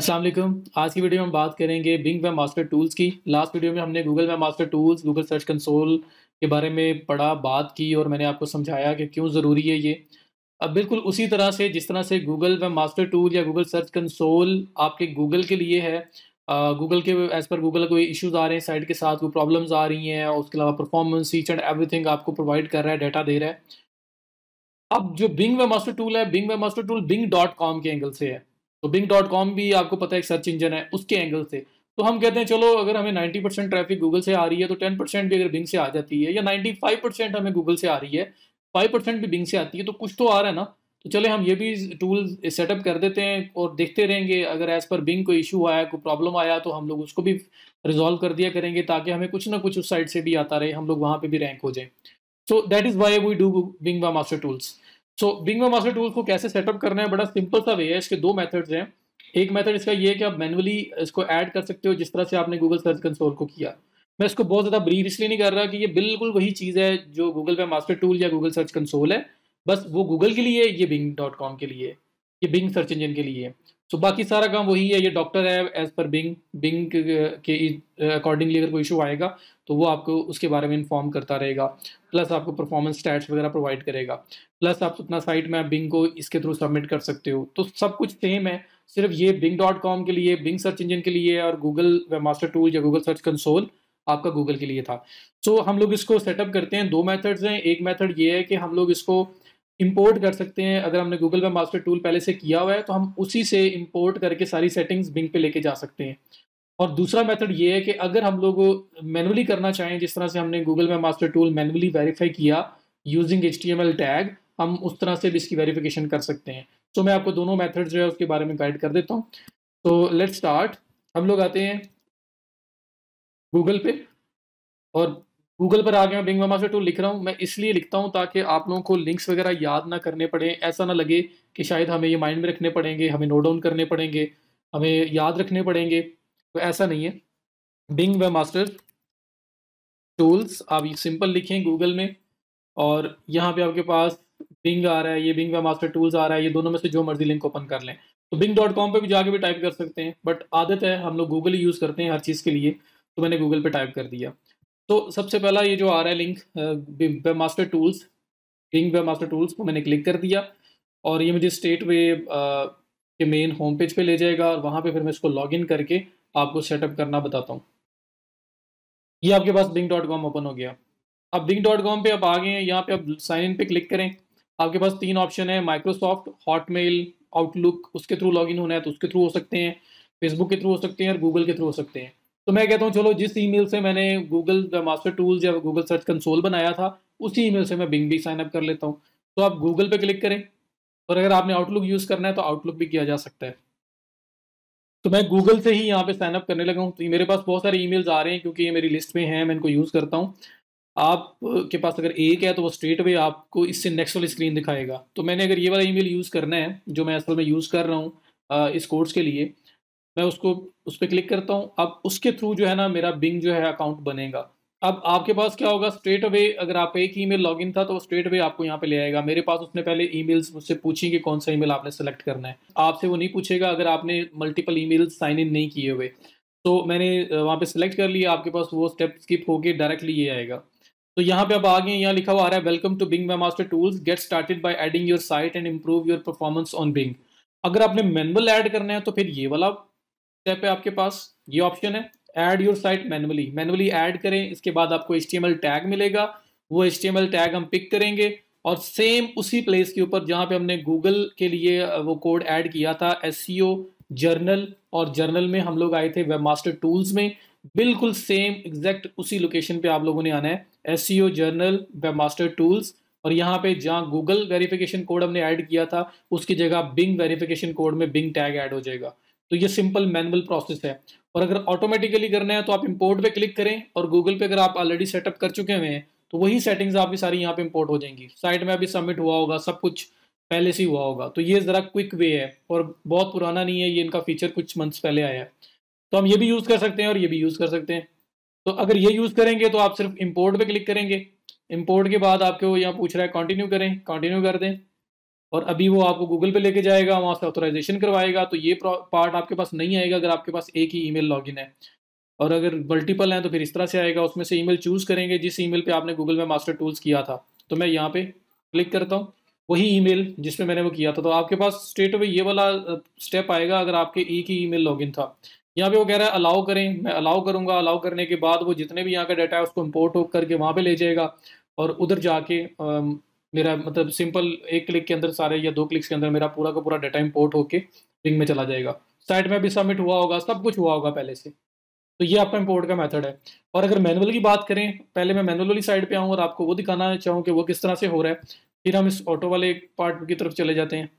अस्सलाम वालेकुम। आज की वीडियो में हम बात करेंगे बिंग वेब मास्टर टूल्स की। लास्ट वीडियो में हमने Google web master tools, Google search console के बारे में पढ़ा, बात की और मैंने आपको समझाया कि क्यों ज़रूरी है ये। अब बिल्कुल उसी तरह से जिस तरह से गूगल वेब मास्टर टूल या गूगल सर्च कंसोल आपके गूगल के लिए है, गूगल के एज़ पर गूगल कोई इश्यूज़ आ रहे हैं साइट के साथ, कोई प्रॉब्लम्स आ रही हैं और उसके अलावा परफॉर्मेंस ईच एंड एवरीथिंग आपको प्रोवाइड कर रहा है, डाटा दे रहा है। अब जो बिंग वेब मास्टर टूल है, Bing webmaster tool Bing dot com के एंगल से है। तो बिंग डॉट कॉम भी आपको पता है एक सर्च इंजन है, उसके एंगल से। तो हम कहते हैं चलो अगर हमें 90% ट्रैफिक गूगल से आ रही है तो 10% भी अगर बिंग से आ जाती है, या 95% हमें गूगल से आ रही है, 5% भी बिंग से आती है, तो कुछ तो आ रहा है ना। तो चले हम ये भी टूल सेटअप कर देते हैं और देखते रहेंगे, अगर एज पर बिंग कोई इशू आया, कोई प्रॉब्लम आया तो हम लोग उसको भी रिजॉल्व कर दिया करेंगे, ताकि हमें कुछ ना कुछ उस साइड से भी आता रहे, हम लोग वहां पे भी रैंक हो जाए। So that is why we do Bing webmaster tools. So Bing webmaster tools को कैसे सेटअप करना है, बड़ा सिंपल सा वे है। इसके दो मेथड्स हैं। एक मेथड इसका ये है कि आप मैनुअली इसको ऐड कर सकते हो, जिस तरह से आपने गूगल सर्च कंसोल को किया। मैं इसको बहुत ज़्यादा ब्रीफ इसलिए नहीं कर रहा कि ये बिल्कुल वही चीज़ है जो गूगल वेब मास्टर टूल या गूगल सर्च कंसोल है। बस वो गूगल के लिए है, ये बिंग डॉट कॉम के लिए है, ये बिंग सर्च इंजन के लिए है। सो बाकी सारा काम वही है। ये डॉक्टर है एज पर बिंग। बिंग के अकॉर्डिंगली अगर कोई इशू आएगा तो वो आपको उसके बारे में इन्फॉर्म करता रहेगा, प्लस आपको परफॉर्मेंस स्टैट्स वगैरह प्रोवाइड करेगा, प्लस आप अपना साइट में बिंग को इसके थ्रू सबमिट कर सकते हो। तो सब कुछ सेम है, सिर्फ ये बिंग डॉट कॉम के लिए, बिंग सर्च इंजन के लिए, और गूगल वेब मास्टर टूल या गूगल सर्च कंसोल आपका गूगल के लिए था। सो हम लोग इसको सेटअप करते हैं, दो मेथड्स हैं। एक मेथड ये है कि हम लोग इसको इंपोर्ट कर सकते हैं। अगर हमने गूगल वेब मास्टर टूल पहले से किया हुआ है तो हम उसी से इंपोर्ट करके सारी सेटिंग्स बिंग पे लेके जा सकते हैं। और दूसरा मेथड ये है कि अगर हम लोग मैनुअली करना चाहें, जिस तरह से हमने गूगल में मास्टर टूल मैनुअली वेरीफाई किया यूजिंग HTML टैग, हम उस तरह से भी इसकी वेरिफिकेशन कर सकते हैं। तो मैं आपको दोनों मेथड जो है उसके बारे में गाइड कर देता हूँ। तो लेट्स स्टार्ट। हम लोग आते हैं गूगल पे, और गूगल पर आ गया। बिंग मास्टर टूल लिख रहा हूँ, मैं इसलिए लिखता हूँ ताकि आप लोगों को लिंक्स वगैरह याद ना करने पड़े। ऐसा ना लगे कि शायद हमें ये माइंड में रखने पड़ेंगे, हमें नोट डाउन करने पड़ेंगे, हमें याद रखने पड़ेंगे। तो ऐसा नहीं है। बिंग वेब मास्टर टूल्स आप ये सिंपल लिखें गूगल में, और यहाँ पे आपके पास बिंग आ रहा है, ये बिंग वेब मास्टर टूल्स आ रहा है, ये दोनों में से जो मर्जी लिंक ओपन कर लें। तो बिंग डॉट कॉम पर भी जाके भी टाइप कर सकते हैं, बट आदत है हम लोग गूगल ही यूज़ करते हैं हर चीज़ के लिए, तो मैंने गूगल पे टाइप कर दिया। तो सबसे पहला ये जो आ रहा है link, webmaster tools, Bing webmaster tools को मैंने क्लिक कर दिया, और ये मुझे स्ट्रेट वे के मेन होम पेज पे ले जाएगा, और वहाँ पे फिर मैं इसको लॉग इन करके आपको सेटअप करना बताता हूँ। ये आपके पास बिंग डॉट कॉम ओपन हो गया। अब बिंग डॉट कॉम पे आप आ गए हैं, यहाँ पे आप साइन इन पे क्लिक करें। आपके पास तीन ऑप्शन है, माइक्रोसॉफ्ट, हॉटमेल, आउटलुक। उसके थ्रू लॉगिन होना है तो उसके थ्रू हो सकते हैं, फेसबुक के थ्रू हो सकते हैं, और गूगल के थ्रू हो सकते हैं। तो मैं कहता हूँ चलो जिस ईमेल से मैंने गूगल मास्टर टूल्स या गूगल सर्च कंसोल बनाया था, उसी ईमेल से मैं बिंग भी साइन अप कर लेता हूँ। तो आप गूगल पे क्लिक करें, और अगर आपने आउटलुक यूज़ करना है तो आउटलुक भी किया जा सकता है। तो मैं गूगल से ही यहाँ पे साइन अप करने लगा हूँ। तो ये मेरे पास बहुत सारे ईमेल्स आ रहे हैं क्योंकि ये मेरी लिस्ट में है, मैं इनको यूज़ करता हूँ। आप के पास अगर एक है तो वो स्ट्रेट अवे आपको इससे नेक्स्ट वाली स्क्रीन दिखाएगा। तो मैंने अगर ये वाला ईमेल यूज़ करना है जो मैं असल में यूज़ कर रहा हूँ इस कोर्स के लिए, मैं उसको उस पर क्लिक करता हूँ। अब उसके थ्रू जो है ना मेरा बिंग जो है अकाउंट बनेगा। अब आपके पास क्या होगा, स्ट्रेट अवे अगर आप एक ईमेल लॉगिन था तो स्ट्रेट अवे आपको यहाँ पे ले आएगा। मेरे पास उसने पहले ईमेल्स मुझसे पूछी कि कौन सा ईमेल आपने सेलेक्ट करना है। आपसे वो नहीं पूछेगा अगर आपने मल्टीपल ईमेल्स साइन इन नहीं किए हुए। तो मैंने वहाँ पे सिलेक्ट कर लिया, आपके पास वो स्टेप स्किप होके डायरेक्टली ये आएगा। तो यहाँ पे अब आगे यहाँ लिखा हुआ आ रहा है, welcome to Bing master tools, get started by adding your site and improve your performance on Bing. अगर आपने मैनुअल ऐड करना है तो फिर ये वाला स्टेप है आपके पास, ये ऑप्शन है, add your site manually. Manually add करें, इसके बाद आपको HTML टैग मिलेगा, वो HTML टैग हम पिक करेंगे, और सेम उसी प्लेस के ऊपर जहाँ पे हमने गूगल के लिए वो कोड ऐड किया था, SEO जर्नल, और जर्नल में हम लोग आए थे वेब मास्टर टूल्स में, बिल्कुल सेम एग्जैक्ट उसी लोकेशन पे आप लोगों ने आना है, SEO journal web master tools. और यहाँ पे जहाँ गूगल वेरिफिकेशन कोड हमने ऐड किया था उसकी जगह बिंग वेरिफिकेशन कोड में बिंग टैग ऐड हो जाएगा। तो ये सिंपल मैनुअल प्रोसेस है। और अगर ऑटोमेटिकली करना है तो आप इंपोर्ट पे क्लिक करें, और गूगल पे अगर आप ऑलरेडी सेटअप कर चुके हुए हैं तो वही सेटिंग्स आपकी सारी यहाँ पे इंपोर्ट हो जाएंगी। साइट में अभी सबमिट हुआ होगा, सब कुछ पहले से ही हुआ होगा। तो ये ज़रा क्विक वे है और बहुत पुराना नहीं है, ये इनका फीचर कुछ मंथ्स पहले आया है। तो हम ये भी यूज़ कर सकते हैं और ये भी यूज़ कर सकते हैं। तो अगर ये यूज़ करेंगे तो आप सिर्फ इंपोर्ट पे क्लिक करेंगे। इंपोर्ट के बाद आपको यहाँ पूछ रहा है कंटिन्यू करें, कंटिन्यू कर दें। और अभी वो आपको गूगल पे लेके जाएगा, वहाँ से ऑथराइजेशन करवाएगा। तो ये पार्ट आपके पास नहीं आएगा अगर आपके पास एक ही ईमेल लॉगिन है। और अगर मल्टीपल हैं तो फिर इस तरह से आएगा, उसमें से ईमेल चूज़ करेंगे जिस ईमेल पे आपने गूगल में मास्टर टूल्स किया था। तो मैं यहाँ पे क्लिक करता हूँ, वही ईमेल जिसमें मैंने वो किया था, तो आपके पास स्ट्रेट अवे ये वाला स्टेप आएगा अगर आपके एक ही ईमेल लॉगिन था। यहाँ पे वो कह रहा है अलाउ करें, मैं अलाउ करूँगा। अलाउ करने के बाद वो जितने भी यहाँ का डाटा है उसको इम्पोर्ट करके वहाँ पे ले जाएगा, और उधर जाके मेरा मतलब सिंपल एक क्लिक के अंदर सारे या 2 क्लिक्स के अंदर मेरा पूरा का पूरा डाटा इम्पोर्ट होके रिंग में चला जाएगा। साइट में भी सबमिट हुआ होगा, सब कुछ हुआ होगा पहले से। तो ये आपका इम्पोर्ट का मेथड है। और अगर मैनुअल की बात करें, पहले मैं मैनुअल वाली साइड पे आऊँ और आपको वो दिखाना चाहूँ कि वो किस तरह से हो रहा है, फिर हम इस ऑटो वाले पार्ट की तरफ चले जाते हैं।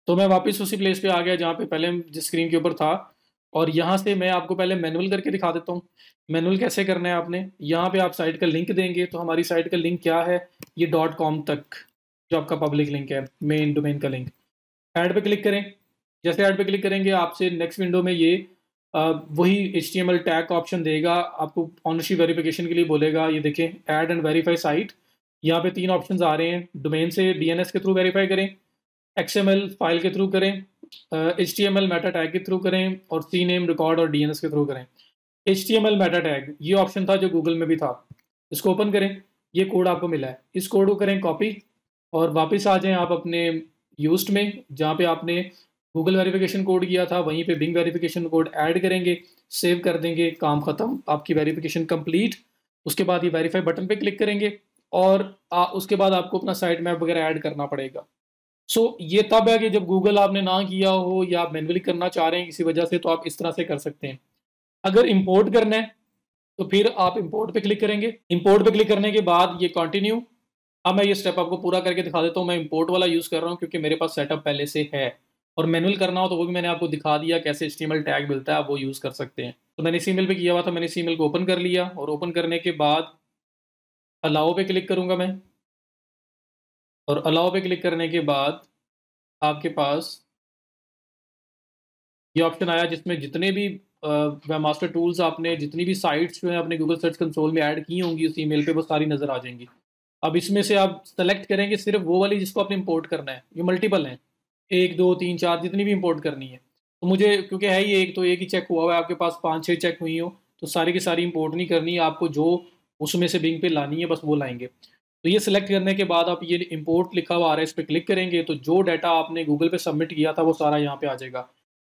तो मैं वापस उसी प्लेस पे आ गया जहाँ पे पहले जिस स्क्रीन के ऊपर था, और यहाँ से मैं आपको पहले मैनुअल करके दिखा देता हूँ। मैनुअल कैसे करना है आपने, यहाँ पे आप साइट का लिंक देंगे, तो हमारी साइट का लिंक क्या है, ये .com तक जो आपका पब्लिक लिंक है, मेन डोमेन का लिंक। ऐड पे क्लिक करें। जैसे ऐड पे क्लिक करेंगे आपसे नेक्स्ट विंडो में ये वही HTML टैग का ऑप्शन देगा, आपको ऑनरशिप वेरिफिकेशन के लिए बोलेगा। ये देखें, ऐड एंड वेरीफाई साइट। यहाँ पे 3 ऑप्शंस आ रहे हैं, डोमेन से DNS के थ्रू वेरीफाई करें, XML फाइल के थ्रू करें, HTML मेटा टैग के थ्रू करें, और CNAME रिकॉर्ड और DNS के थ्रू करें। HTML मेटा टैग ये ऑप्शन था जो गूगल में भी था, इसको ओपन करें। ये कोड आपको मिला है, इस कोड को करें कॉपी, और वापस आ जाएं आप अपने यूज्ड में जहाँ पे आपने गूगल वेरिफिकेशन कोड किया था, वहीं पे बिंग वेरिफिकेशन कोड ऐड करेंगे, सेव कर देंगे, काम खत्म, आपकी वेरिफिकेशन कंप्लीट। उसके बाद ये वेरीफाई बटन पे क्लिक करेंगे, और उसके बाद आपको अपना साइट मैप वगैरह ऐड करना पड़ेगा। ये तब है कि जब गूगल आपने ना किया हो या आप मैनुअली करना चाह रहे हैं किसी वजह से, तो आप इस तरह से कर सकते हैं। अगर इंपोर्ट करना है तो फिर आप इंपोर्ट पे क्लिक करेंगे। इंपोर्ट पे क्लिक करने के बाद ये कंटिन्यू। अब मैं ये स्टेप आपको पूरा करके दिखा देता हूँ। मैं इंपोर्ट वाला यूज़ कर रहा हूँ क्योंकि मेरे पास सेटअप पहले से है, और मैनुअल करना हो तो वो भी मैंने आपको दिखा दिया कैसे HTML टैग मिलता है, आप वो यूज़ कर सकते हैं। तो मैंने इस ईमेल पे किया हुआ था, मैंने इस ईमेल को ओपन कर लिया, और ओपन करने के बाद अलाउ पे क्लिक करूँगा मैं। और अलाउ पे क्लिक करने के बाद आपके पास ये ऑप्शन आया जिसमें जितने भी वेबमास्टर टूल्स आपने जितनी भी साइट्स जो है अपने गूगल सर्च कंसोल में ऐड की होंगी उस ईमेल पे, वो सारी नज़र आ जाएंगी। अब इसमें से आप सेलेक्ट करेंगे सिर्फ वो वाली जिसको आपने इंपोर्ट करना है। ये मल्टीपल हैं, 1 2 3 4 जितनी भी इंपोर्ट करनी है। तो मुझे क्योंकि है ही एक, तो एक ही चेक हुआ हुआ है, आपके पास 5 6 चेक हुई हो तो सारी की सारी इंपोर्ट नहीं करनी है आपको, जो उसमें से बिंग पे लानी है बस वो लाएंगे। तो ये सिलेक्ट करने के बाद आप ये इंपोर्ट लिखा हुआ आ रहा है, इस पर क्लिक करेंगे तो जो डाटा आपने गूगल पे सबमिट किया था वो सारा यहाँ पे आ जाएगा।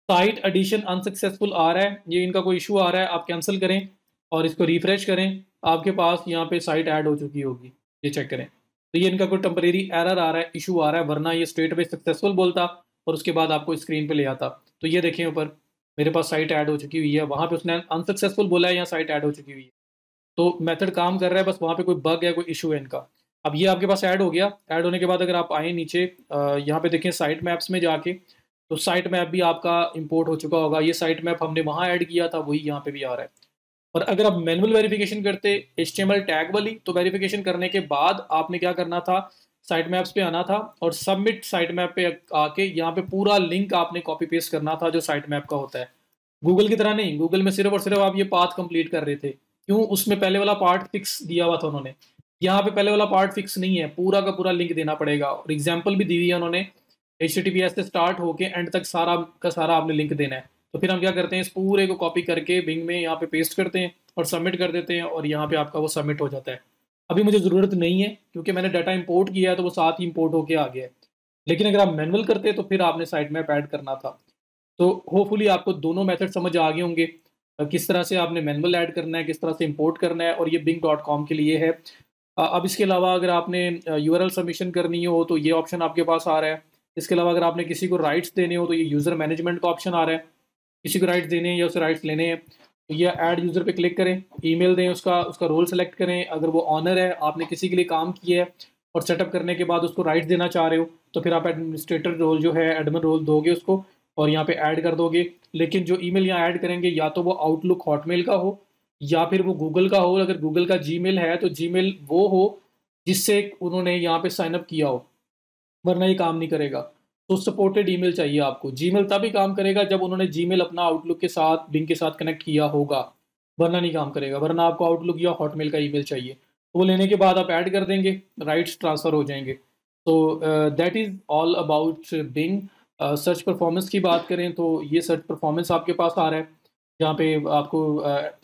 साइट एडिशन अनसक्सेसफुल आ रहा है, ये इनका कोई इशू आ रहा है, आप कैंसिल करें और इसको रिफ्रेश करें, आपके पास यहाँ पे साइट ऐड हो चुकी होगी, ये चेक करें। तो ये इनका कोई टेम्परेरी एरर आ रहा है, इशू आ रहा है, वरना ये स्ट्रेट अवे सक्सेसफुल बोलता और उसके बाद आपको स्क्रीन पे ले आता। तो ये देखें ऊपर मेरे पास साइट ऐड हो चुकी हुई है, वहाँ पे उसने अनसक्सेसफुल बोला है, यहाँ साइट ऐड हो चुकी हुई है। तो मेथड काम कर रहा है, बस वहाँ पे कोई बग है, कोई इशू है इनका। अब ये आपके पास ऐड हो गया। ऐड होने के बाद अगर आप आए नीचे यहाँ पे देखें साइट मैप्स में जाके, तो साइट मैप भी आपका इंपोर्ट हो चुका होगा। ये साइट मैप हमने वहाँ ऐड किया था, वही यहाँ पे भी आ रहा है। और अगर आप मैनुअल वेरिफिकेशन करते HTML टैग वाली, तो वेरिफिकेशन करने के बाद आपने क्या करना था, साइट मैप्स पे आना था और सबमिट साइट मैप पे आके यहाँ पे पूरा लिंक आपने कॉपी पेस्ट करना था जो साइट मैप का होता है। गूगल की तरह नहीं, गूगल में सिर्फ और सिर्फ आप ये पाथ कंप्लीट कर रहे थे। क्यों, उसमें पहले वाला पार्ट फिक्स दिया हुआ था उन्होंने, यहाँ पे पहले वाला पार्ट फिक्स नहीं है, पूरा का पूरा लिंक देना पड़ेगा। और एग्जाम्पल भी दी हुई है उन्होंने, HTTPS से स्टार्ट होके एंड तक सारा का सारा आपने लिंक देना है। तो फिर हम क्या करते हैं, इस पूरे को कॉपी करके बिंग में यहाँ पे पेस्ट करते हैं और सबमिट कर देते हैं, और यहाँ पे आपका वो सबमिट हो जाता है। अभी मुझे ज़रूरत नहीं है क्योंकि मैंने डाटा इंपोर्ट किया है, तो वो साथ ही इंपोर्ट होके आ गया है। लेकिन अगर आप मैनुअल करते तो फिर आपने साइट मैप ऐड करना था। तो होपफुली आपको दोनों मेथड समझ आ गए होंगे, किस तरह से आपने मैनुअल ऐड करना है, किस तरह से इंपोर्ट करना है, और ये bing.com के लिए है। अब इसके अलावा अगर आपने URL सबमिशन करनी हो तो ये ऑप्शन आपके पास आ रहा है। इसके अलावा अगर आपने किसी को राइट्स देने हो तो ये यूज़र मैनेजमेंट का ऑप्शन आ रहा है, किसी को राइट्स देने हैं या उसे राइट्स लेने हैं तो ये ऐड यूज़र पे क्लिक करें, ईमेल दें, उसका उसका रोल सेलेक्ट करें। अगर वो ऑनर है, आपने किसी के लिए काम किया है और सेटअप करने के बाद उसको राइट्स देना चाह रहे हो, तो फिर आप एडमिनिस्ट्रेटर रोल जो है, एडमिन रोल दोगे उसको, और यहाँ पे ऐड कर दोगे। लेकिन जो ईमेल यहाँ ऐड करेंगे या तो वो आउटलुक हॉटमेल का हो या फिर वो गूगल का हो। अगर गूगल का जीमेल है तो जीमेल वो हो जिससे उन्होंने यहाँ पे साइन अप किया हो, वरना ये काम नहीं करेगा। तो सपोर्टेड ईमेल चाहिए आपको। जीमेल तभी काम करेगा जब उन्होंने जीमेल अपना आउटलुक के साथ, बिंग के साथ कनेक्ट किया होगा, वरना नहीं काम करेगा। वरना आपको आउटलुक या हॉटमेल का ईमेल चाहिए। तो वो लेने के बाद आप ऐड कर देंगे, राइट्स ट्रांसफ़र हो जाएंगे। तो that is all about being. Search performance की बात करें तो ये सर्च परफॉर्मेंस आपके पास आ रहा है, जहाँ पे आपको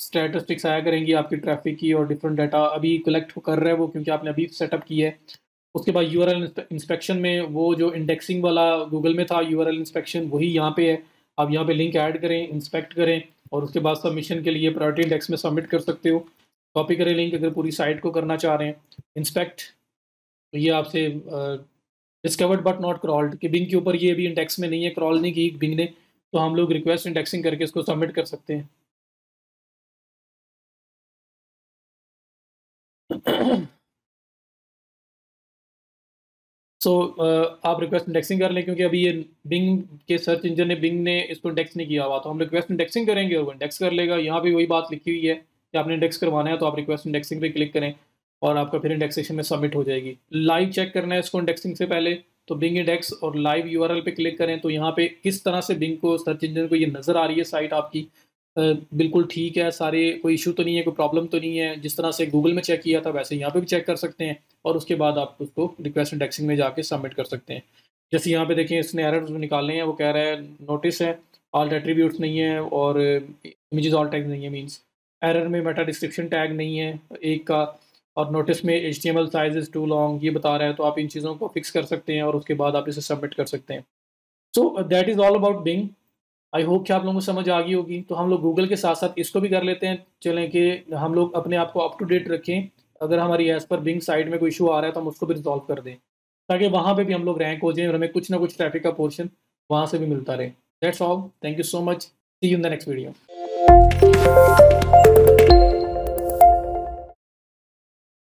स्टैटिस्टिक्स आया करेंगी आपकी ट्रैफ़िक की, और डिफरेंट डाटा अभी कलेक्ट कर रहा है वो, क्योंकि आपने अभी सेटअप किया है। उसके बाद यूआरएल इंस्पेक्शन में वो जो इंडेक्सिंग वाला गूगल में था यूआरएल इंस्पेक्शन, वही यहाँ पे है। आप यहाँ पे लिंक ऐड करें, इंस्पेक्ट करें, और उसके बाद सबमिशन के लिए प्रायोरिटी इंडेक्स में सबमिट कर सकते हो। कॉपी करें लिंक अगर पूरी साइट को करना चाह रहे हैं। इंस्पेक्ट, तो ये आपसे डिस्कवर्ड बट नॉट क्रॉल्ड कि बिंग के ऊपर ये भी इंडेक्स में नहीं है, क्रॉल नहीं की बिंग ने, तो हम लोग रिक्वेस्ट इंडेक्सिंग करके इसको सबमिट कर सकते हैं। सो आप रिक्वेस्ट इंडेक्सिंग कर लें, क्योंकि अभी ये बिंग के सर्च इंजन ने, बिंग ने इसको इंडेक्स नहीं किया हुआ, तो हम रिक्वेस्ट इंडेक्सिंग करेंगे और वो इंडेक्स कर लेगा। यहाँ भी वही बात लिखी हुई है कि आपने इंडेक्स करवाना है, तो आप रिक्वेस्ट इंडेक्सिंग पे क्लिक करें और आपका फिर इंडेक्सेशन में सबमिट हो जाएगी। लाइव चेक करना है इसको इंडेक्सिंग से पहले, तो बिंग इंडेक्स और लाइव यूआरएल पे क्लिक करें, तो यहाँ पे किस तरह से बिंग को, सर्च इंजन को ये नज़र आ रही है साइट आपकी, बिल्कुल ठीक है, सारे कोई इशू तो नहीं है, कोई प्रॉब्लम तो नहीं है। जिस तरह से गूगल में चेक किया था वैसे यहाँ पे भी चेक कर सकते हैं, और उसके बाद आप उसको रिक्वेस्ट इंडेक्सिंग में जाके सबमिट कर सकते हैं। जैसे यहाँ पे देखें, इसने एरर्स निकालने हैं, वो कह रहा है नोटिस है ऑल एट्रीब्यूट्स नहीं है, और इमेजेस ऑल टैग नहीं है, मींस एरर में मेटा डिस्क्रिप्शन टैग नहीं है एक का, और नोटिस में HTML size is too long ये बता रहा है। तो आप इन चीज़ों को फिक्स कर सकते हैं और उसके बाद आप इसे सबमिट कर सकते हैं। So that is all about being. I hope कि आप लोगों को समझ आ गई होगी। तो हम लोग गूगल के साथ-साथ इसको भी कर लेते हैं। चलें कि हम लोग अपने आप को अप टू डेट रखें। अगर हमारी एज़ पर बिंग साइट में कोई इश्यू आ रहा है, तो हम उसको भी रिज़ॉल्व कर दें, ताकि वहाँ पे भी हम लोग रैंक हो जाएँ और हमें कुछ ना कुछ ट्रैफ़िक का पोर्शन वहाँ से भी मिलता रहे। That's all. Thank you so much. See you in the next video.